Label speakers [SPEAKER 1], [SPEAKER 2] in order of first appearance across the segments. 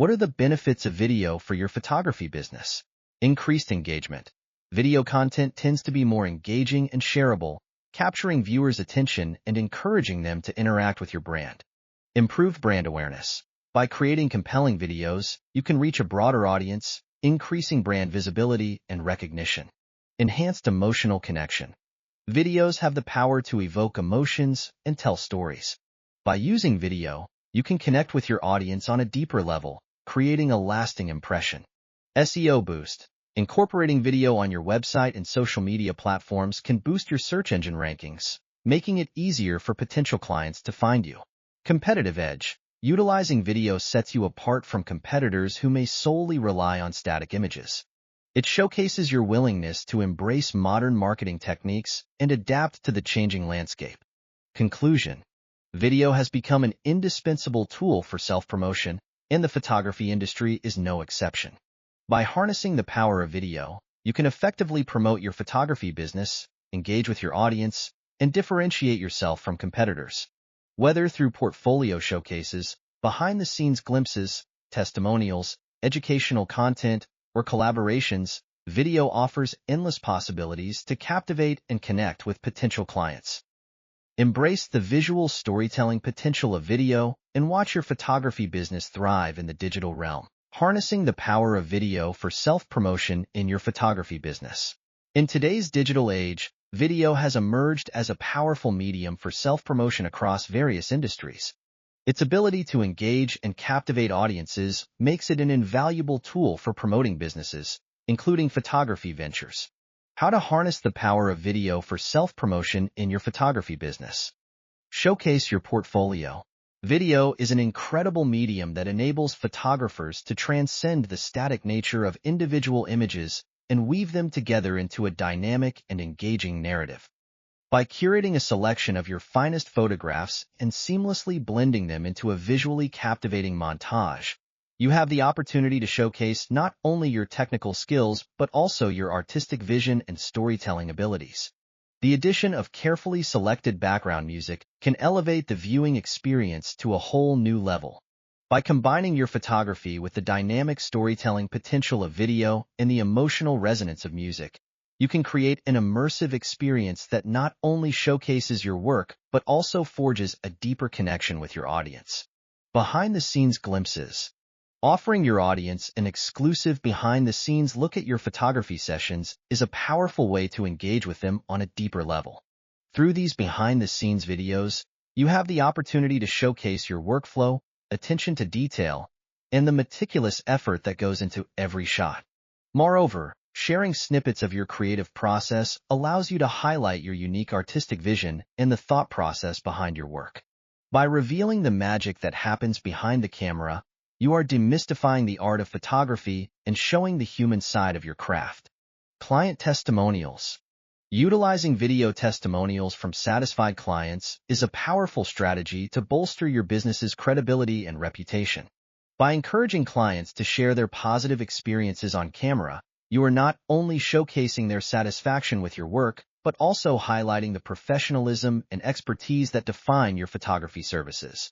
[SPEAKER 1] What are the benefits of video for your photography business? Increased engagement. Video content tends to be more engaging and shareable, capturing viewers' attention and encouraging them to interact with your brand. Improved brand awareness. By creating compelling videos, you can reach a broader audience, increasing brand visibility and recognition. Enhanced emotional connection. Videos have the power to evoke emotions and tell stories. By using video, you can connect with your audience on a deeper level, creating a lasting impression. SEO boost. Incorporating video on your website and social media platforms can boost your search engine rankings, making it easier for potential clients to find you. Competitive edge. Utilizing video sets you apart from competitors who may solely rely on static images. It showcases your willingness to embrace modern marketing techniques and adapt to the changing landscape. Conclusion. Video has become an indispensable tool for self-promotion, and the photography industry is no exception. By harnessing the power of video, you can effectively promote your photography business, engage with your audience, and differentiate yourself from competitors. Whether through portfolio showcases, behind-the-scenes glimpses, testimonials, educational content, or collaborations, video offers endless possibilities to captivate and connect with potential clients. Embrace the visual storytelling potential of video and watch your photography business thrive in the digital realm. Harnessing the power of video for self-promotion in your photography business. In today's digital age, video has emerged as a powerful medium for self-promotion across various industries. Its ability to engage and captivate audiences makes it an invaluable tool for promoting businesses, including photography ventures. How to harness the power of video for self-promotion in your photography business. Showcase your portfolio. Video is an incredible medium that enables photographers to transcend the static nature of individual images and weave them together into a dynamic and engaging narrative. By curating a selection of your finest photographs and seamlessly blending them into a visually captivating montage, you have the opportunity to showcase not only your technical skills but also your artistic vision and storytelling abilities. The addition of carefully selected background music can elevate the viewing experience to a whole new level. By combining your photography with the dynamic storytelling potential of video and the emotional resonance of music, you can create an immersive experience that not only showcases your work but also forges a deeper connection with your audience. Behind-the-scenes glimpses. Offering your audience an exclusive behind-the-scenes look at your photography sessions is a powerful way to engage with them on a deeper level. Through these behind-the-scenes videos, you have the opportunity to showcase your workflow, attention to detail, and the meticulous effort that goes into every shot. Moreover, sharing snippets of your creative process allows you to highlight your unique artistic vision and the thought process behind your work. By revealing the magic that happens behind the camera, you are demystifying the art of photography and showing the human side of your craft. Client testimonials. Utilizing video testimonials from satisfied clients is a powerful strategy to bolster your business's credibility and reputation. By encouraging clients to share their positive experiences on camera, you are not only showcasing their satisfaction with your work, but also highlighting the professionalism and expertise that define your photography services.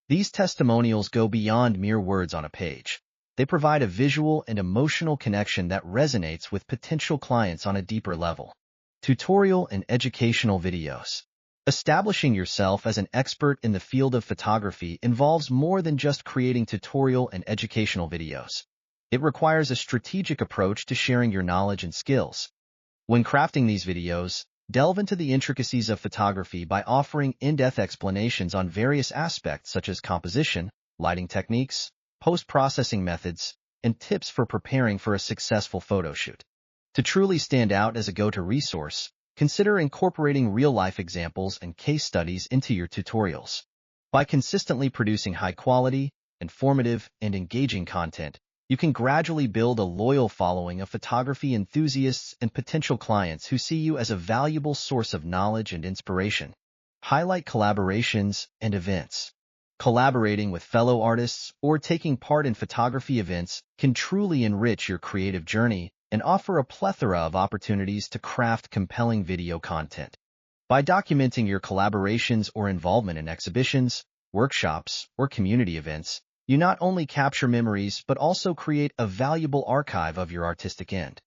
[SPEAKER 1] These testimonials go beyond mere words on a page. They provide a visual and emotional connection that resonates with potential clients on a deeper level. Tutorial and educational videos. Establishing yourself as an expert in the field of photography involves more than just creating tutorial and educational videos. It requires a strategic approach to sharing your knowledge and skills. When crafting these videos, delve into the intricacies of photography by offering in-depth explanations on various aspects such as composition, lighting techniques, post-processing methods, and tips for preparing for a successful photo shoot. To truly stand out as a go-to resource, consider incorporating real-life examples and case studies into your tutorials. By consistently producing high-quality, informative, and engaging content, you can gradually build a loyal following of photography enthusiasts and potential clients who see you as a valuable source of knowledge and inspiration. Highlight collaborations and events. Collaborating with fellow artists or taking part in photography events can truly enrich your creative journey and offer a plethora of opportunities to craft compelling video content. By documenting your collaborations or involvement in exhibitions, workshops, or community events, You not only capture memories but also create a valuable archive of your artistic end.